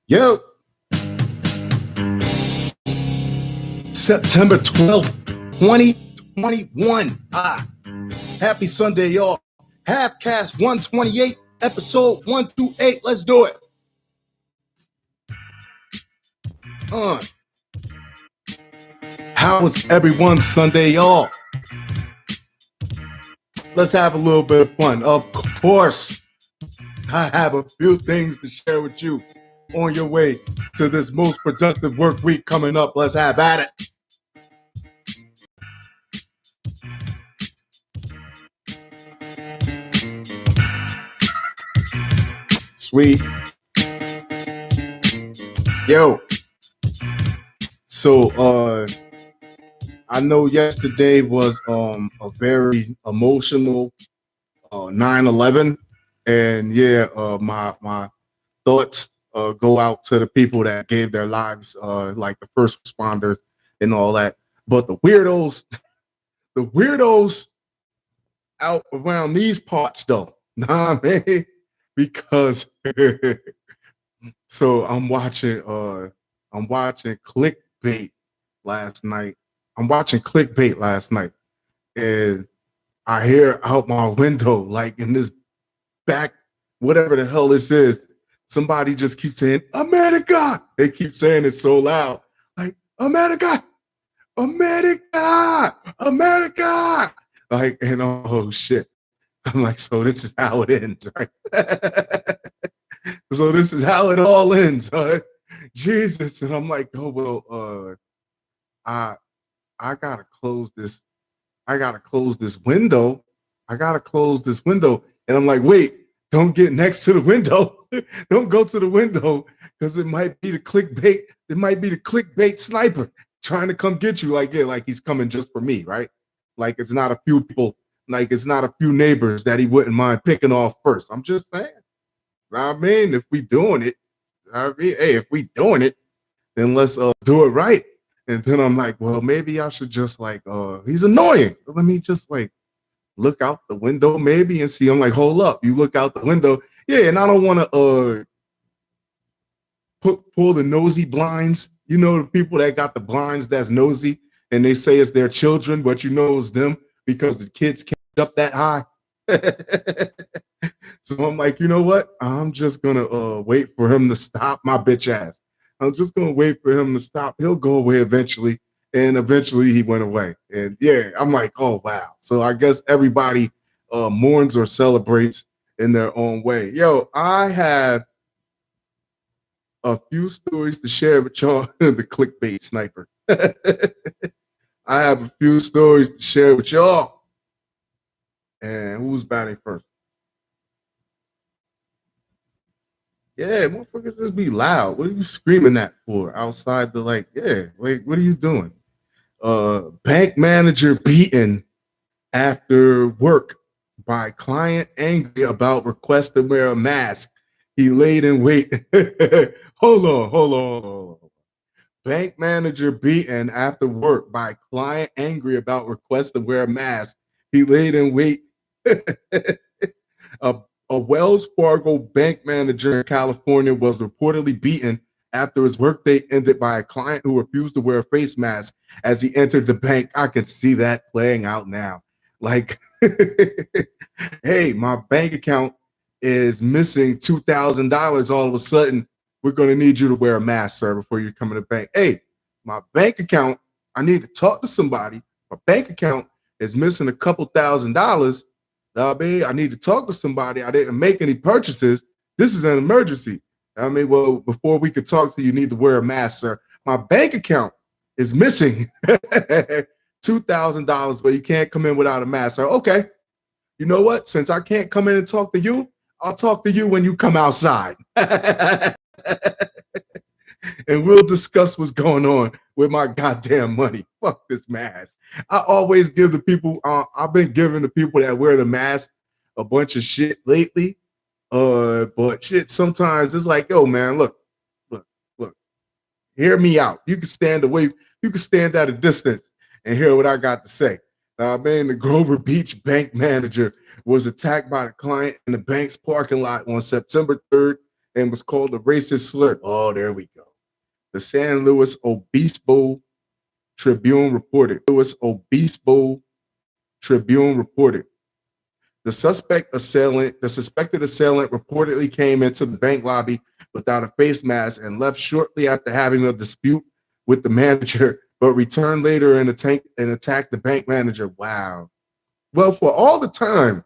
Yo, September 12th, 2021. Happy Sunday, y'all. Halfcast 128, episode 1 through 8. Let's do it. How was everyone's Sunday, y'all? Let's have a little bit of fun. Of course, I have a few things to share with you on your way to this most productive work week coming up. Let's have at it. Sweet. Yo. So I know yesterday was a very emotional 9/11, and my thoughts go out to the people that gave their lives, like the first responders and all that. But the weirdos out around these parts, though, nah, man, because so I'm watching clickbait last night. And I hear out my window, like in this back, whatever the hell this is, somebody just keeps saying, America. They keep saying it so loud, like, America, America, America. Like, and oh shit. I'm like, so this is how it ends, right? So this is how it all ends, right? Jesus. And I'm like, oh, well, I gotta close this. I gotta close this window. And I'm like, wait, don't get next to the window. Don't go to the window because it might be the clickbait. It might be the clickbait sniper trying to come get you. Like, yeah, like he's coming just for me, right? Like it's not a few people, like it's not a few neighbors that he wouldn't mind picking off first. I'm just saying. I mean, if we doing it, if we doing it, then let's do it right. And then I'm like, well, maybe I should just like, he's annoying. Let me just like look out the window maybe and see. I'm like, hold up. You look out the window. Yeah, and I don't want to pull the nosy blinds. You know, the people that got the blinds that's nosy and they say it's their children, but you know it's them because the kids can't up that high. So I'm like, you know what? I'm just gonna wait for him to stop my bitch ass. I'm just gonna wait for him to stop. He'll go away eventually. And eventually he went away. And yeah, I'm like, oh wow. So I guess everybody mourns or celebrates in their own way. Yo, I have a few stories to share with y'all. The clickbait sniper. I have a few stories to share with y'all. And who's batting first? Yeah, motherfuckers just be loud. What are you screaming at for outside the like? Yeah, like what are you doing? Bank manager beaten after work by client angry about request to wear a mask. He laid in wait. Hold on. Bank manager beaten after work by client angry about request to wear a mask. He laid in wait. A Wells Fargo bank manager in California was reportedly beaten after his workday ended by a client who refused to wear a face mask as he entered the bank. I can see that playing out now. Like, hey, my bank account is missing $2,000 all of a sudden. We're going to need you to wear a mask, sir, before you come in the bank. Hey, my bank account, I need to talk to somebody. My bank account is missing a couple $1,000s. I need to talk to somebody. I didn't make any purchases. This is an emergency. I mean, well, before we could talk to you, you need to wear a mask, sir. My bank account is missing $2,000, but you can't come in without a mask, sir. Okay. You know what? Since I can't come in and talk to you, I'll talk to you when you come outside. And we'll discuss what's going on with my goddamn money. Fuck this mask. I always give the people, I've been giving the people that wear the mask a bunch of shit lately. But shit, sometimes it's like, yo, man, look, hear me out. You can stand away, you can stand at a distance and hear what I got to say. Man, the Grover Beach bank manager was attacked by the client in the bank's parking lot on September 3rd and was called a racist slur. Oh, there we go. The San Luis Obispo Tribune reported. The suspected assailant reportedly came into the bank lobby without a face mask and left shortly after having a dispute with the manager, but returned later and attacked the bank manager. Wow. Well, for all the time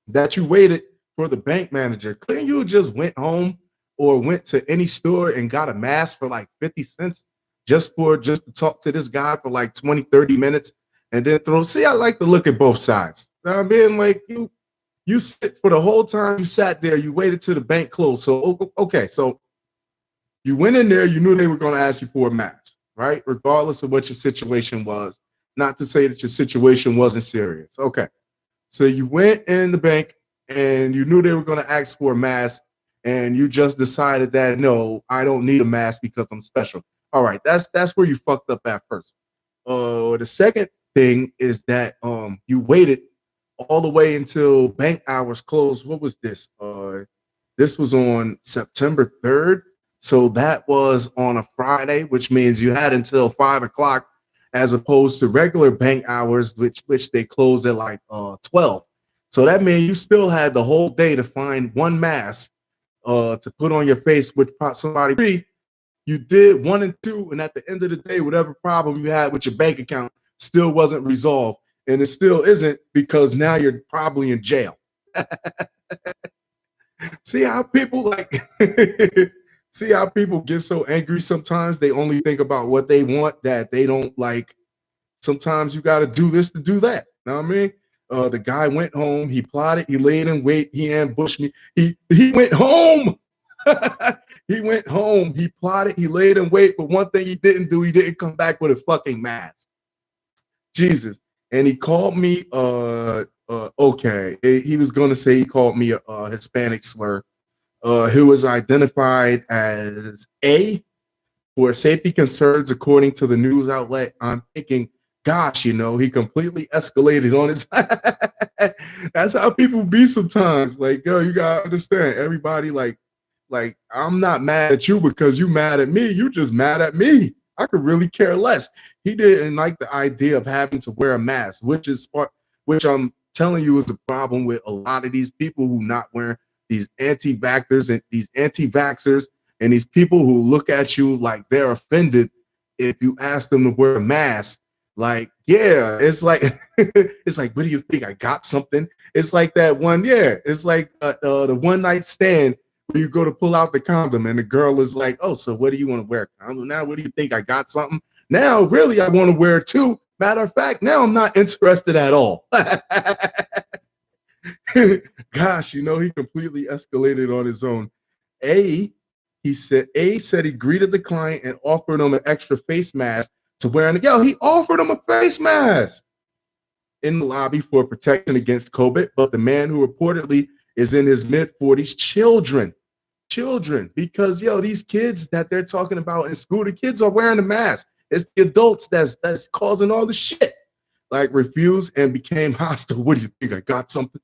that you waited for the bank manager, couldn't you just went home or went to any store and got a mask for like 50 cents just to talk to this guy for like 20, 30 minutes and then I like to look at both sides. You know what I mean? Like you sit for the whole time you sat there, you waited till the bank closed. So, okay, so you went in there, you knew they were going to ask you for a mask, right? Regardless of what your situation was. Not to say that your situation wasn't serious. Okay. So you went in the bank and you knew they were going to ask for a mask and you just decided that, no, I don't need a mask because I'm special. All right, that's where you fucked up at first. The second thing is that you waited all the way until bank hours closed. What was this? This was on September 3rd. So that was on a Friday, which means you had until 5 o'clock as opposed to regular bank hours, which they close at like 12. So that means you still had the whole day to find one mask to put on your face, which somebody free. You did 1 and 2, and at the end of the day, whatever problem you had with your bank account still wasn't resolved. And it still isn't because now you're probably in jail. See how people see how people get so angry sometimes they only think about what they want, that they don't like. Sometimes you got to do this to do that. You know what I mean? The guy went home, he plotted, he laid in wait, he ambushed me. He went home. He went home, he plotted, he laid in wait, but one thing he didn't do, he didn't come back with a fucking mask. Jesus. And he called me okay. He was going to say he called me a Hispanic slur, who was identified as A for safety concerns, according to the news outlet. I'm thinking, gosh, he completely escalated on his. That's how people be sometimes. Like, yo, you gotta understand. Everybody, like, I'm not mad at you because you mad at me. You just mad at me. I could really care less. He didn't like the idea of having to wear a mask, which I'm telling you is the problem with a lot of these people who not wearing, these anti-vaxxers and these people who look at you like they're offended if you ask them to wear a mask. Like, yeah, it's like it's like, what do you think? I got something. It's like that one, yeah. It's like the one night stand where you go to pull out the condom and the girl is like, oh, so what do you want to wear? Condom now? What do you think? I got something. Now, really, I want to wear it too. Matter of fact, now I'm not interested at all. Gosh, he completely escalated on his own. A said he greeted the client and offered him an extra face mask to wear. And he offered him a face mask in the lobby for protection against COVID. But the man who reportedly is in his mid-40s, children, because these kids that they're talking about in school, the kids are wearing a mask. It's the adults that's causing all the shit. Like, refused and became hostile. What do you think? I got something?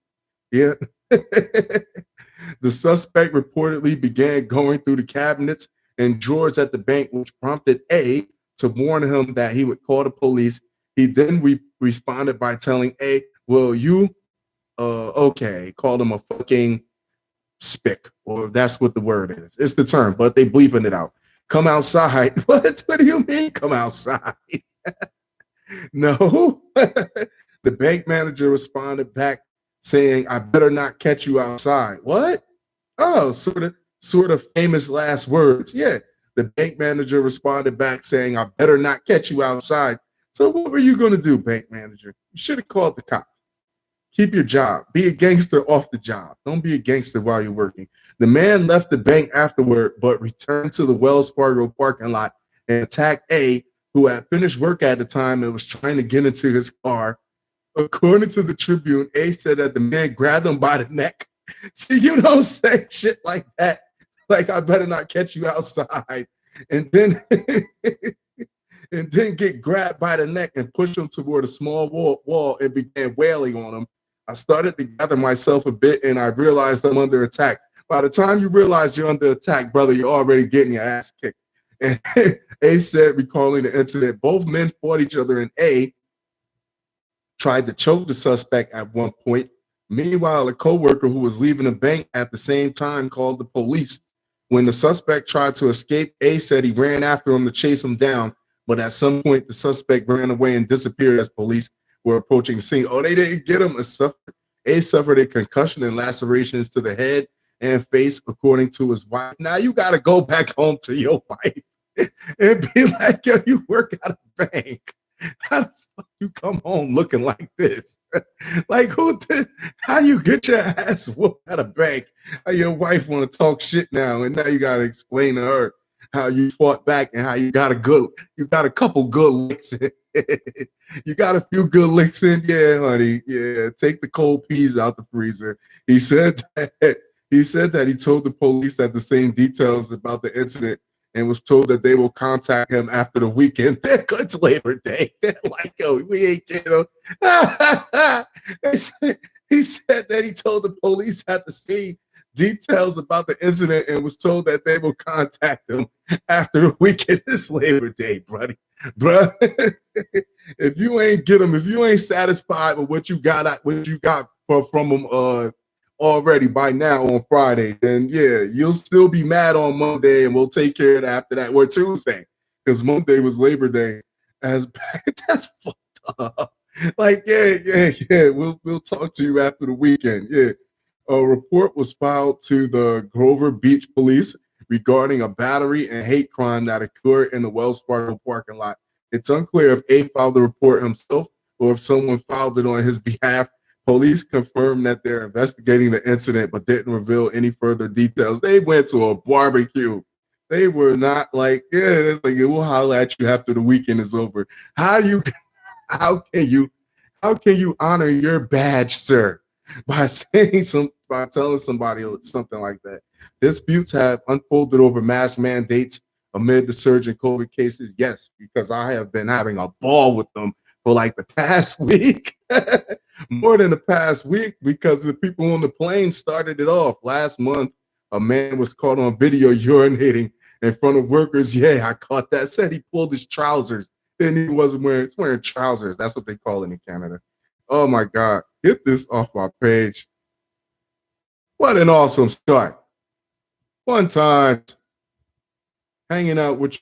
Yeah. The suspect reportedly began going through the cabinets and drawers at the bank, which prompted A to warn him that he would call the police. He then responded by telling A, well, you, okay, called him a fucking spick, or that's what the word is. It's the term, but they bleeping it out. Come outside. What do you mean come outside? No. The bank manager responded back saying, I better not catch you outside. What? Oh, sort of famous last words. Yeah. The bank manager responded back saying, I better not catch you outside. So what were you going to do, bank manager? You should have called the cop. Keep your job. Be a gangster off the job. Don't be a gangster while you're working. The man left the bank afterward, but returned to the Wells Fargo parking lot and attacked A, who had finished work at the time and was trying to get into his car. According to the Tribune, A said that the man grabbed him by the neck. See, you don't say shit like that. Like, I better not catch you outside. And then and then get grabbed by the neck and push him toward a small wall and began wailing on him. I started to gather myself a bit and I realized I'm under attack. By the time you realize you're under attack, brother, you're already getting your ass kicked. And A said, recalling the incident, both men fought each other, and A tried to choke the suspect at one point. Meanwhile, a coworker who was leaving the bank at the same time called the police. When the suspect tried to escape, A said he ran after him to chase him down, but at some point the suspect ran away and disappeared as police were approaching the scene. Oh, they didn't get him. A suffered a concussion and lacerations to the head and face, according to his wife. Now you got to go back home to your wife and be like, yo, you work at a bank. How the fuck you come home looking like this? Like, how you get your ass whooped at a bank? How your wife want to talk shit now, and now you got to explain to her how you fought back and how you got a couple good licks in. You got a few good licks in. Yeah, honey. Yeah, take the cold peas out the freezer. He said that he told the police that the same details about the incident and was told that they will contact him after the weekend. It's Labor Day. They're like, yo, we ain't getting him. He said that he told the police at the scene details about the incident and was told that they will contact him after the weekend. It's Labor Day, buddy. Bruh. If you ain't get him, if you ain't satisfied with what you got from him already by now on Friday, then yeah, you'll still be mad on Monday, and we'll take care of it after that, or Tuesday, because Monday was Labor Day. That's fucked up. Like, yeah. We'll talk to you after the weekend. Yeah. A report was filed to the Grover Beach Police regarding a battery and hate crime that occurred in the Wells Fargo parking lot. It's unclear if A filed the report himself or if someone filed it on his behalf. Police confirmed that they're investigating the incident, but didn't reveal any further details. They went to a barbecue. They were not like, yeah, it's like, we'll holler at you after the weekend is over. How can you honor your badge, sir, by telling somebody something like that? Disputes have unfolded over mask mandates amid the surge in COVID cases. Yes, because I have been having a ball with them for like the past week. More than the past week, because the people on the plane started it off. Last month, a man was caught on video urinating in front of workers. Yeah, I caught that. Said he pulled his trousers. Then he wasn't wearing trousers. That's what they call it in Canada. Oh my God. Get this off my page. What an awesome start. One time hanging out with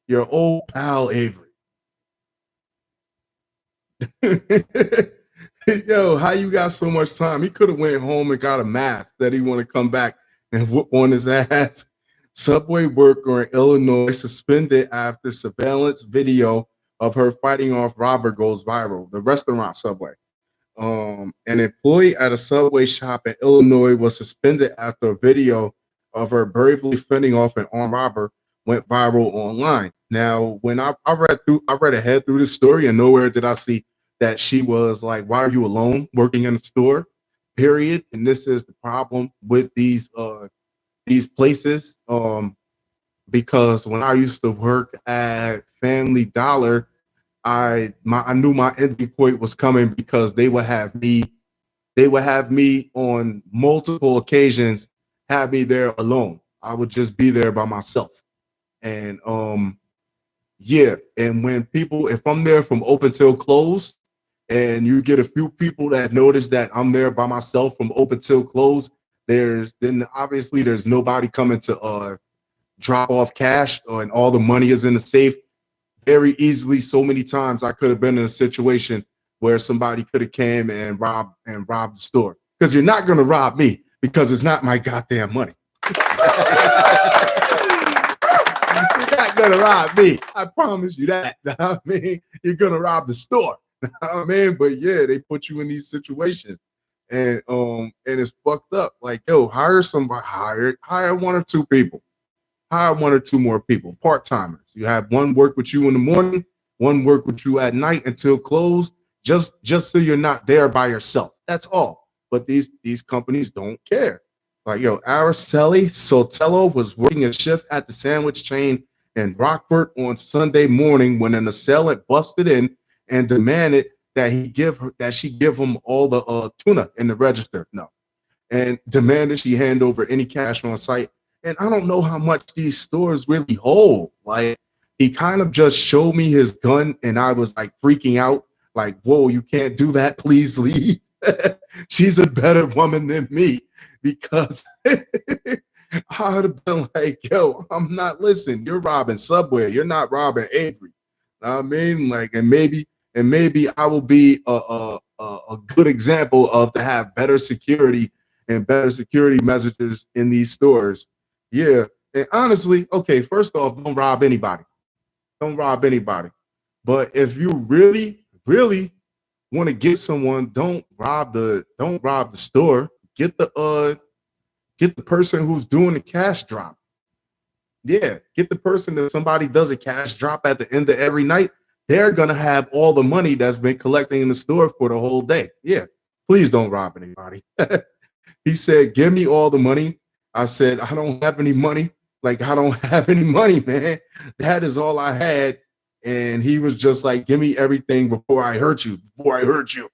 your old pal Avery. Yo, how you got so much time? He could have went home and got a mask that he want to come back and whoop on his ass. Subway worker in Illinois suspended after surveillance video of her fighting off robber goes viral. The restaurant Subway. An employee at a Subway shop in Illinois was suspended after a video of her bravely fending off an armed robber went viral online. Now, when I read ahead through this story, and nowhere did I see that she was like, why are you alone working in a store? Period. And this is the problem with these places. Because when I used to work at Family Dollar, I knew my ending point was coming, because they would have me on multiple occasions, have me there alone. I would just be there by myself. And yeah, and if I'm there from open till close, and you get a few people that notice that I'm there by myself from open till close, then obviously there's nobody coming to drop off cash, and all the money is in the safe. Very easily, so many times I could have been in a situation where somebody could have came and robbed the store. Because you're not going to rob me, because it's not my goddamn money. You're not going to rob me. I promise you that. I mean, you're going to rob the store. I mean, but yeah, they put you in these situations, and it's fucked up. Like, yo, hire somebody, hire one or two people. Hire one or two more people, part-timers. You have one work with you in the morning, one work with you at night until close, just so you're not there by yourself. That's all. But these companies don't care. Like, yo, Araceli Sotelo was working a shift at the sandwich chain in Rockford on Sunday morning when an assailant busted in and demanded that she give him all the tuna in the register. No. and demanded she hand over any cash on site. And I don't know how much these stores really hold. Like, he kind of just showed me his gun, and I was like freaking out, like, whoa, you can't do that. Please leave. She's a better woman than me, because I would have been like, yo, I'm not listening. You're robbing Subway. You're not robbing Avery. I mean, like, and maybe I will be a good example of to have better security and better security measures in these stores. Yeah. And honestly, okay, first off, don't rob anybody. Don't rob anybody. But if you really, really want to get someone, don't rob the store. Get the person who's doing the cash drop. Yeah, get the person that somebody does a cash drop at the end of every night. They're gonna have all the money that's been collecting in the store for the whole day. Yeah, please don't rob anybody. He said, "Give me all the money." I said, "I don't have any money. Like, I don't have any money, man. That is all I had." And he was just like, "Give me everything before I hurt you. Before I hurt you.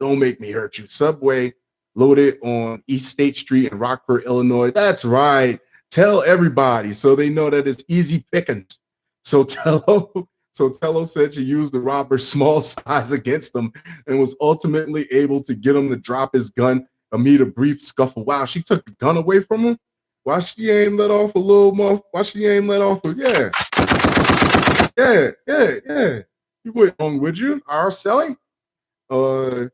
Don't make me hurt you." Subway loaded on East State Street in Rockford, Illinois. That's right. Tell everybody so they know that it's easy pickings. So Tello said she used the robber's small size against him and was ultimately able to get him to drop his gun amid a brief scuffle. Wow, she took the gun away from him? Why she ain't let off a little more? Why she ain't let off a, yeah. Yeah. You went wrong, would you? Araceli? Uh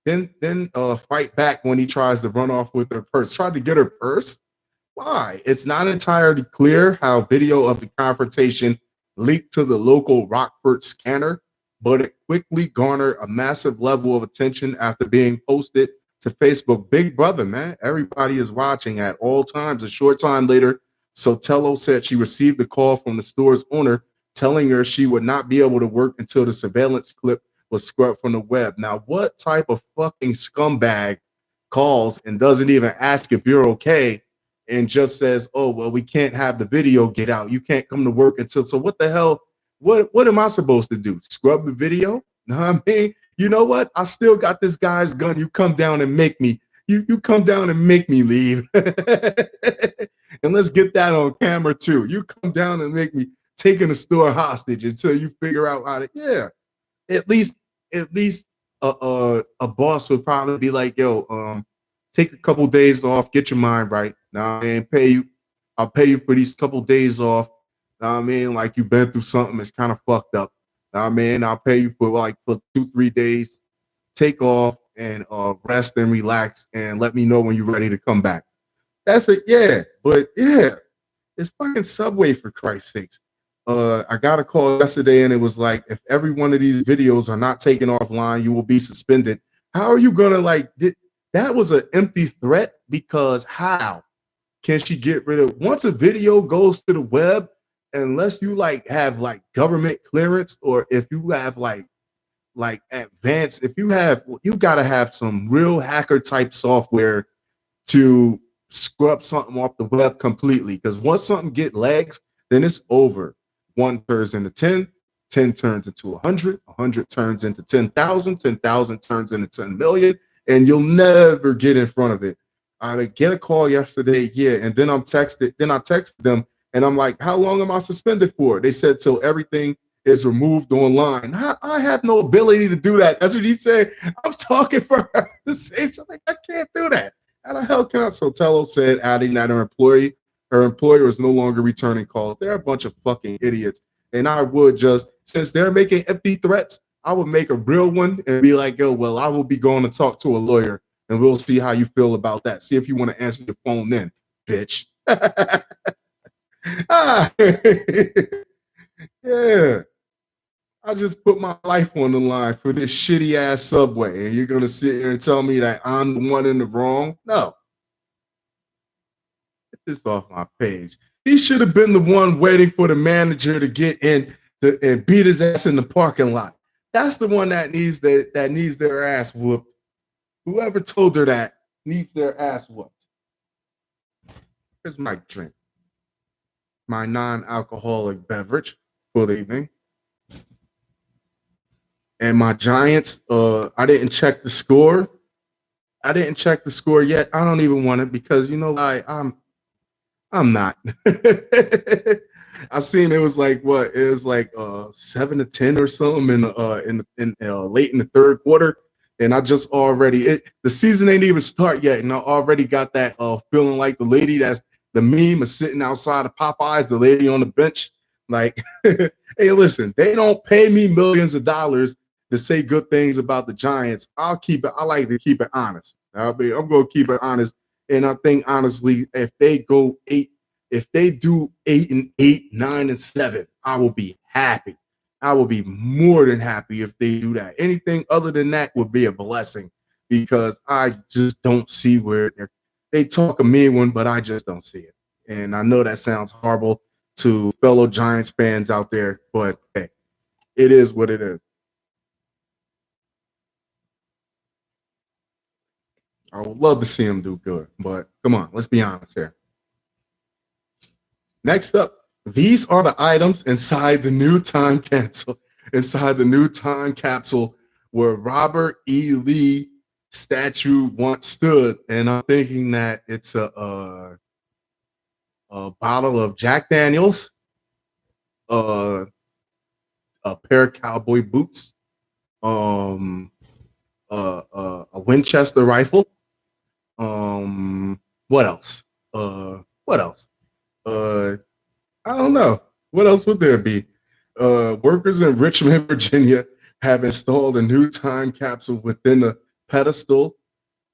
then fight back when he tries to run off with her purse. Tried to get her purse? Why? It's not entirely clear how video of the confrontation leaked to the local Rockford scanner, but it quickly garnered a massive level of attention after being posted to Facebook. Big brother, man. Everybody is watching at all times. A short time later, Sotelo said she received a call from the store's owner telling her she would not be able to work until the surveillance clip was scrubbed from the web. Now, what type of fucking scumbag calls and doesn't even ask if you're okay and just says, "Oh, well, we can't have the video get out. You can't come to work until." So what the hell? What am I supposed to do? Scrub the video? Know what I mean? You know what? I still got this guy's gun. You come down and make me. You come down and make me leave. And let's get that on camera too. You come down and make me taking the store hostage until you figure out how to. Yeah, at least a boss would probably be like, "Yo, take a couple days off, get your mind right. Now I mean, I'll pay you for these couple days off. Now I mean, like, you've been through something that's kind of fucked up. Now I mean, I'll pay you for 2-3 days. Take off and rest and relax, and let me know when you're ready to come back." That's it, yeah. But yeah, it's fucking Subway, for Christ's sakes. I got a call yesterday, and it was like, if every one of these videos are not taken offline, you will be suspended. How are you gonna that was an empty threat, because how can she get rid of, once a video goes to the web, unless you have government clearance, or if you have advanced, if you gotta have some real hacker type software to scrub something off the web completely. Because once something get legs, then it's over. 1 turns into 10, 10 turns into 100, 100 turns into 10,000, 10,000 turns into 10 million, and you'll never get in front of it. I get a call yesterday, yeah, and then I texted them, and I'm like, "How long am I suspended for?" They said, "So everything is removed online." I have no ability to do that. That's what he said. I'm talking for her the same. So I'm like, I can't do that. How the hell can I? Sotelo said, adding that her employer is no longer returning calls. They're a bunch of fucking idiots. And I would just, since they're making empty threats, I would make a real one and be like, "Yo, well, I will be going to talk to a lawyer, and we'll see how you feel about that. See if you want to answer your phone then, bitch." Ah, yeah. I just put my life on the line for this shitty ass Subway, and you're gonna sit here and tell me that I'm the one in the wrong? No. Get this off my page. He should have been the one waiting for the manager to get in and beat his ass in the parking lot. That's the one that needs their ass whooped. Whoever told her that needs their ass whooped. Here's my drink. My non-alcoholic beverage for the evening. And my Giants, I didn't check the score. I didn't check the score yet. I don't even want it because you know I'm not. I seen it was like what it was like 7-10 or something in late in the third quarter, and I just already the season ain't even start yet, and I already got that feeling like the lady that's the meme is sitting outside of Popeyes, the lady on the bench, like, hey, listen, they don't pay me millions of dollars to say good things about the Giants. I'll keep it. I like to keep it honest. I'm gonna keep it honest, and I think honestly, if they do 8-8, 9-7, I will be happy. I will be more than happy if they do that. Anything other than that would be a blessing because I just don't see where they talk a mean one, but I just don't see it. And I know that sounds horrible to fellow Giants fans out there, but hey, it is what it is. I would love to see him do good, but come on, let's be honest here. Next up, these are the items inside the new time capsule. Inside the new time capsule where Robert E. Lee statue once stood, and I'm thinking that it's a bottle of Jack Daniels, uh, a pair of cowboy boots, um, a Winchester rifle. What else? What else? Uh, I don't know. What else would there be? Workers in Richmond, Virginia have installed a new time capsule within the pedestal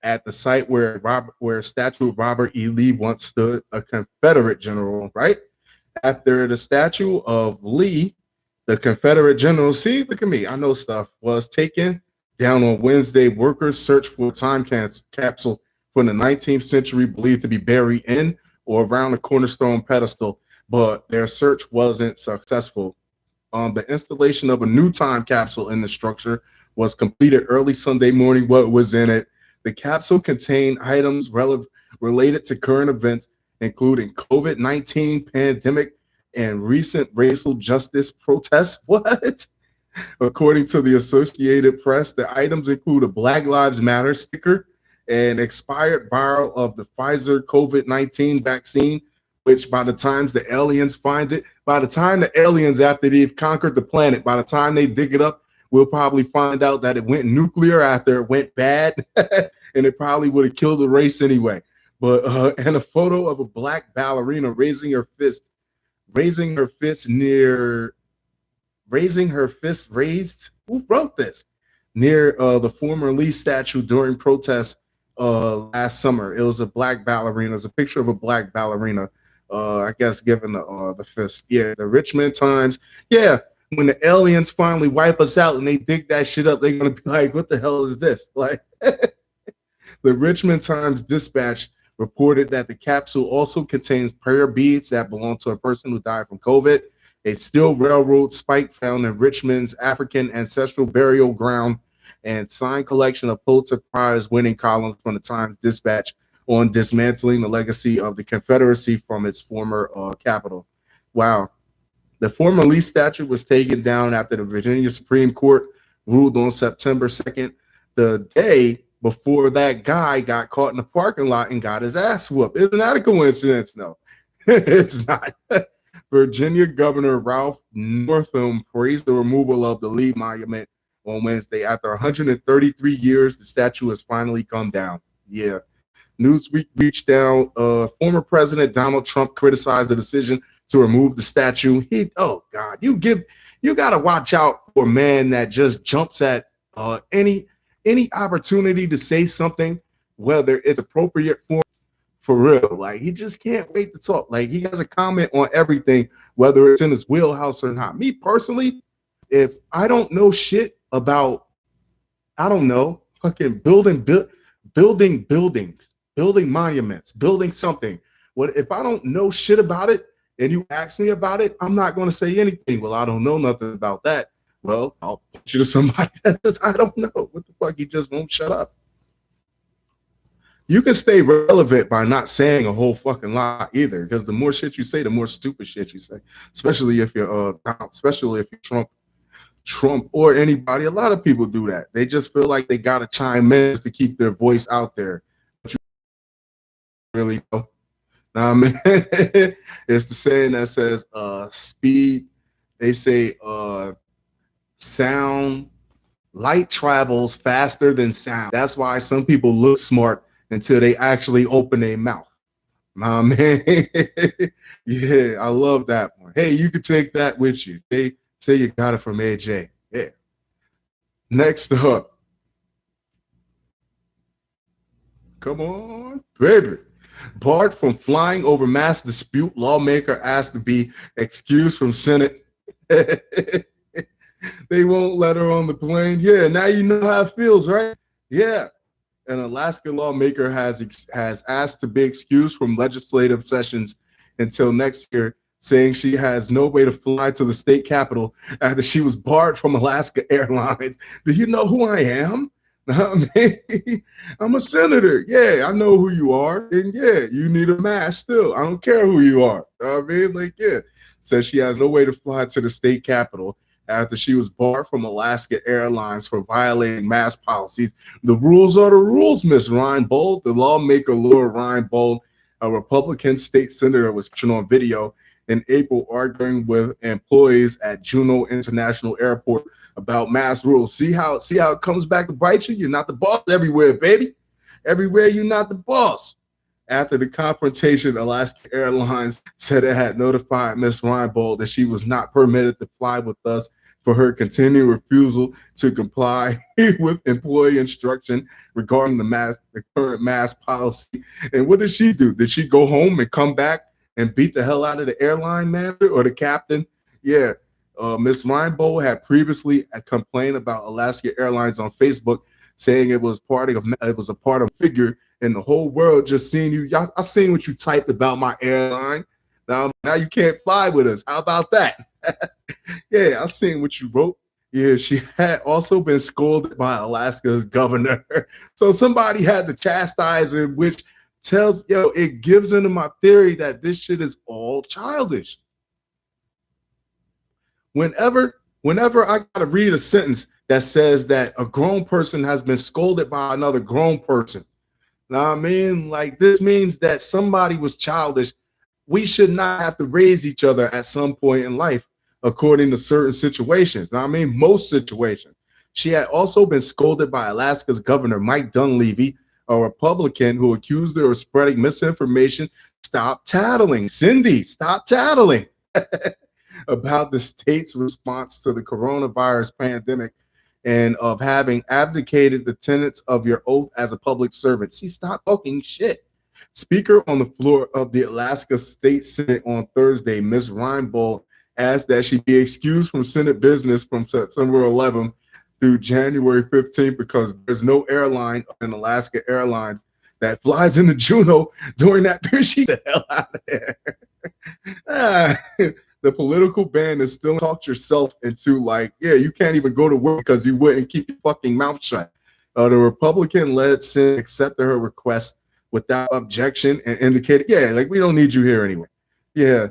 at the site where a statue of Robert E. Lee once stood, a Confederate general, right? After the statue of Lee, the Confederate general, see, look at me, I know stuff, was taken down on Wednesday. Workers search for a time capsule from the 19th century believed to be buried in or around the cornerstone pedestal, but their search wasn't successful. The installation of a new time capsule in the structure was completed early Sunday morning. What was in it? The capsule contained items related to current events, including COVID-19 pandemic and recent racial justice protests. What? According to the Associated Press, the items include a Black Lives Matter sticker, an expired vial of the Pfizer COVID-19 vaccine, which by the times the aliens find it, by the time the aliens, after they've conquered the planet, by the time they dig it up, we'll probably find out that it went nuclear after it went bad, and it probably would have killed the race anyway. But and a photo of a black ballerina raising her fist near raising her fist raised. Who wrote this? Near the former Lee statue during protests last summer. It was a black ballerina. It's a picture of a black ballerina. I guess given the fist. Yeah, the Richmond Times. Yeah, when the aliens finally wipe us out and they dig that shit up, they're gonna be like, "What the hell is this?" Like, the Richmond Times Dispatch reported that the capsule also contains prayer beads that belong to a person who died from COVID, a steel railroad spike found in Richmond's African ancestral burial ground, and signed collection of Pulitzer Prize winning columns from the Times Dispatch on dismantling the legacy of the Confederacy from its former capital. Wow. The former Lee statue was taken down after the Virginia Supreme Court ruled on September 2nd, the day before that guy got caught in the parking lot and got his ass whooped. Isn't that a coincidence? No, it's not. Virginia Governor Ralph Northam praised the removal of the Lee Monument on Wednesday. After 133 years, the statue has finally come down. Yeah. Newsweek reached down. Former President Donald Trump criticized the decision to remove the statue. Oh God, you got to watch out for a man that just jumps at any opportunity to say something, whether it's appropriate for real. Like, he just can't wait to talk. Like, he has a comment on everything, whether it's in his wheelhouse or not. Me personally, if I don't know shit about, I don't know, fucking building buildings, building monuments, building something. What if I don't know shit about it and you ask me about it? I'm not going to say anything. Well, I don't know nothing about that. Well, I'll put you to somebody that says, I don't know. What the fuck? He just won't shut up. You can stay relevant by not saying a whole fucking lot either, because the more shit you say, the more stupid shit you say. Especially if you're Trump. Trump or anybody. A lot of people do that. They just feel like they got to chime in to keep their voice out there. But you really know. Nah, I mean, it's the saying that says speed. They say sound, light travels faster than sound. That's why some people look smart until they actually open their mouth. Nah, man. Yeah, I love that one. Hey, you can take that with you. They say you got it from AJ. Yeah. Next up, come on, baby. Barred from flying over mass dispute, lawmaker asked to be excused from Senate. They won't let her on the plane. Yeah, now you know how it feels, right? Yeah. An Alaska lawmaker has asked to be excused from legislative sessions until next year, saying she has no way to fly to the state capital after she was barred from Alaska Airlines. Do you know who I am? I mean, I'm a senator. Yeah, I know who you are. And yeah, you need a mask still. I don't care who you are. I mean, like, yeah. Says she has no way to fly to the state capital after she was barred from Alaska Airlines for violating mask policies. The rules are the rules, Miss Reinbold. The lawmaker Laura Reinbold, a Republican state senator, was on video in April arguing with employees at Juneau International Airport about mask rules. See how it comes back to bite you? You're not the boss everywhere, baby. Everywhere you're not the boss. After the confrontation, Alaska Airlines said it had notified Ms. Reinbold that she was not permitted to fly with us for her continued refusal to comply with employee instruction regarding the current mask policy. And what did she do? Did she go home and come back and beat the hell out of the airline manager or the captain? Yeah. Ms. Reinbold had previously complained about Alaska Airlines on Facebook, saying it was a part of figure in the whole world just seeing you. Y'all, I seen what you typed about my airline. Now you can't fly with us. How about that? Yeah, I seen what you wrote. Yeah, she had also been scolded by Alaska's governor. So somebody had to chastise her, which tells, it gives into my theory that this shit is all childish. Whenever I gotta read a sentence that says that a grown person has been scolded by another grown person, now I mean, like, this means that somebody was childish. We should not have to raise each other at some point in life, according to certain situations. Now I mean, most situations. She had also been scolded by Alaska's governor, Mike Dunleavy, a Republican who accused her of spreading misinformation. Stop tattling. Cindy, stop tattling. About the state's response to the coronavirus pandemic and of having abdicated the tenets of your oath as a public servant. See, stop talking shit. Speaker on the floor of the Alaska State Senate on Thursday, Ms. Reinbold, asked that she be excused from Senate business from September 11th through January 15th because there's no airline in Alaska Airlines that flies into Juneau during that period. She the hell out of there. The political ban is still talked yourself into, like, yeah, you can't even go to work because you wouldn't keep your fucking mouth shut. The Republican-led Senate accepted her request without objection and indicated, yeah, like, we don't need you here anyway. Yeah.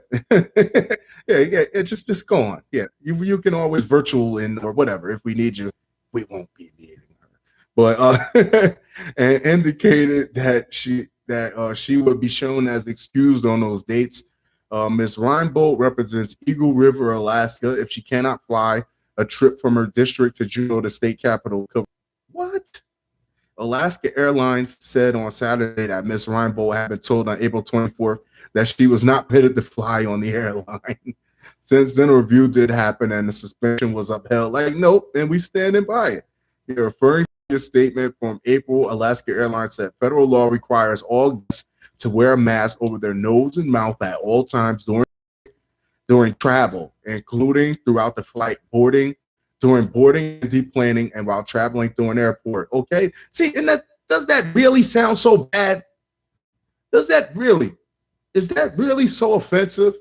Yeah, just go on. Yeah, you can always virtual in or whatever. If we need you, we won't be needing her. But and indicated that she would be shown as excused on those dates. Ms. Reinbold represents Eagle River, Alaska. If she cannot fly, a trip from her district to Juneau, the state capital. What? Alaska Airlines said on Saturday that Ms. Reinbold had been told on April 24th that she was not permitted to fly on the airline. Since then, a review did happen and the suspension was upheld. Like, nope, and we standing by it. You're referring to a statement from April. Alaska Airlines said federal law requires all guests to wear a mask over their nose and mouth at all times during travel, including throughout the flight, during boarding and deplaning, and while traveling through an airport. Okay, see, and does that really sound so bad? Is that really so offensive?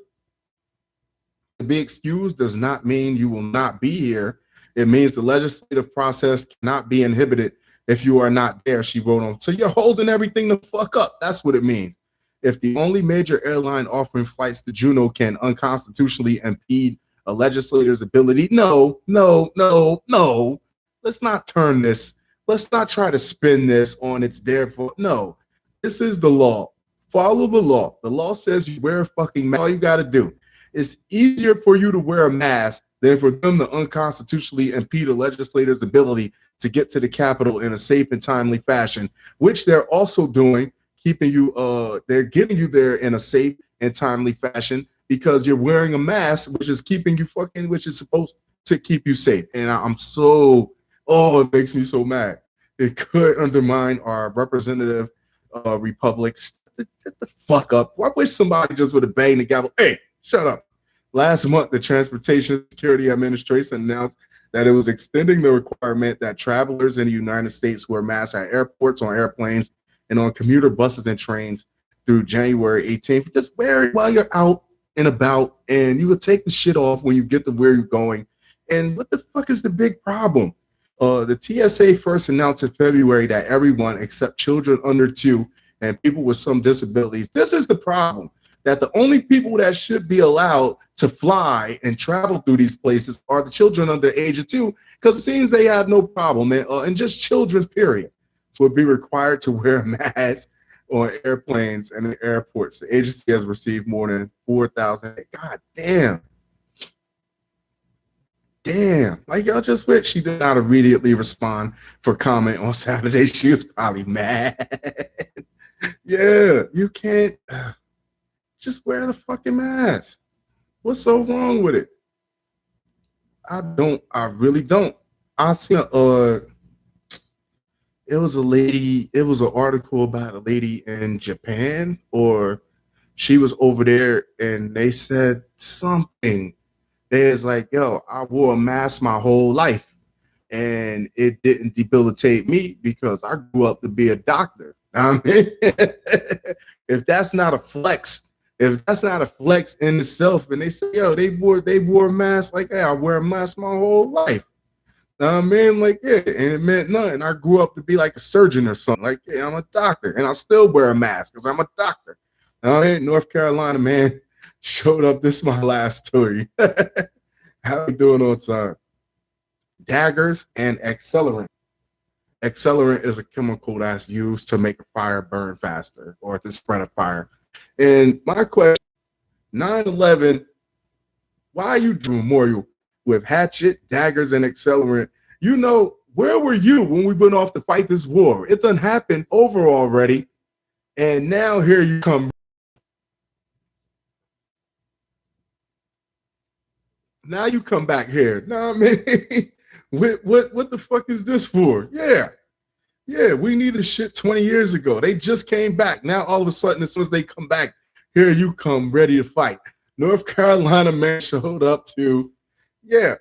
To be excused does not mean you will not be here. It means the legislative process cannot be inhibited if you are not there, she wrote on. So you're holding everything the fuck up. That's what it means. If the only major airline offering flights to Juneau can unconstitutionally impede a legislator's ability. No. Let's not turn this. Let's not try to spin this on it's their fault. No, this is the law. Follow the law. The law says you wear a fucking mask. All you got to do. It's easier for you to wear a mask than for them to unconstitutionally impede a legislator's ability to get to the Capitol in a safe and timely fashion, which they're also doing, keeping you, they're getting you there in a safe and timely fashion because you're wearing a mask, which is keeping you which is supposed to keep you safe. And I'm so, it makes me so mad. It could undermine our representative republics. Get the fuck up. I wish somebody just would have banged the gavel. Hey, shut up. Last month, the Transportation Security Administration announced that it was extending the requirement that travelers in the United States wear masks at airports, on airplanes, and on commuter buses and trains through January 18th. Just wear it while you're out and about, and you will take the shit off when you get to where you're going. And what the fuck is the big problem? The TSA first announced in February that everyone except children under 2 and people with some disabilities. This is the problem, that the only people that should be allowed to fly and travel through these places are the children under the age of 2, because it seems they have no problem. And just children, period, would be required to wear a mask on airplanes and in airports. The agency has received more than 4,000. God damn. Damn, like y'all just wish she did not immediately respond for comment on Saturday. She was probably mad. Yeah, you can't just wear the fucking mask. What's so wrong with it? I really don't. I seen it was an article about a lady in Japan, or she was over there and they said something. It's like, yo, I wore a mask my whole life and it didn't debilitate me because I grew up to be a doctor. I mean, if that's not a flex, if that's not a flex in itself, and they say, yo, they wore a mask, like, hey, I wear a mask my whole life. I mean, like, yeah, and it meant nothing. I grew up to be like a surgeon or something. Like, yeah, I'm a doctor, and I still wear a mask because I'm a doctor. I mean, North Carolina man showed up. This is my last story. How you doing on time? Daggers and accelerant. Accelerant is a chemical that's used to make a fire burn faster or to spread a fire. And my question, 9/11, why are you doing memorial with hatchet, daggers, and accelerant? You know, where were you when we went off to fight this war? It done happened over already. And now here you come. Now you come back here. No, I mean, what the fuck is this for? Yeah, we needed shit 20 years ago. They just came back. Now all of a sudden, as soon as they come back, here you come, ready to fight. North Carolina man showed up to, a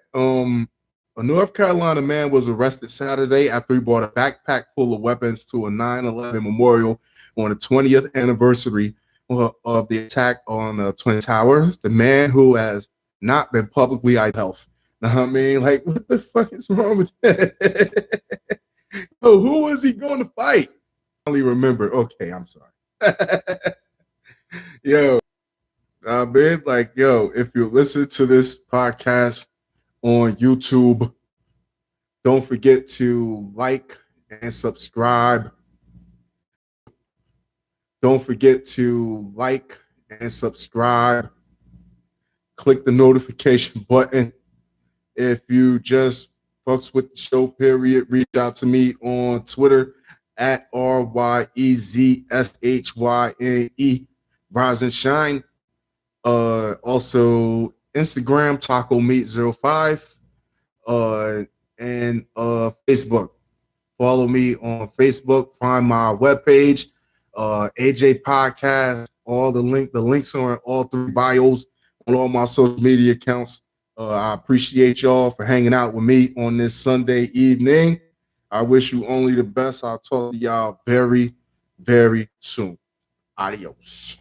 North Carolina man was arrested Saturday after he brought a backpack full of weapons to a 9/11 memorial on the 20th anniversary of the attack on the Twin Towers. The man, who has not been publicly identified. I mean, like, what the fuck is wrong with that? Oh, who was he going to fight? I only remember. Okay, I'm sorry. Yo, man, like, yo, if you listen to this podcast on YouTube, don't forget to like and subscribe. Don't forget to like and subscribe. Click the notification button. If you just fucks with the show, period, reach out to me on Twitter at RYEZSHYNE, Rise and Shine. Also Instagram, Taco Meat 05, and Facebook. Follow me on Facebook. Find my webpage, AJ Podcast. The links are in all 3 bios on all my social media accounts. I appreciate y'all for hanging out with me on this Sunday evening. I wish you only the best. I'll talk to y'all very, very soon. Adios.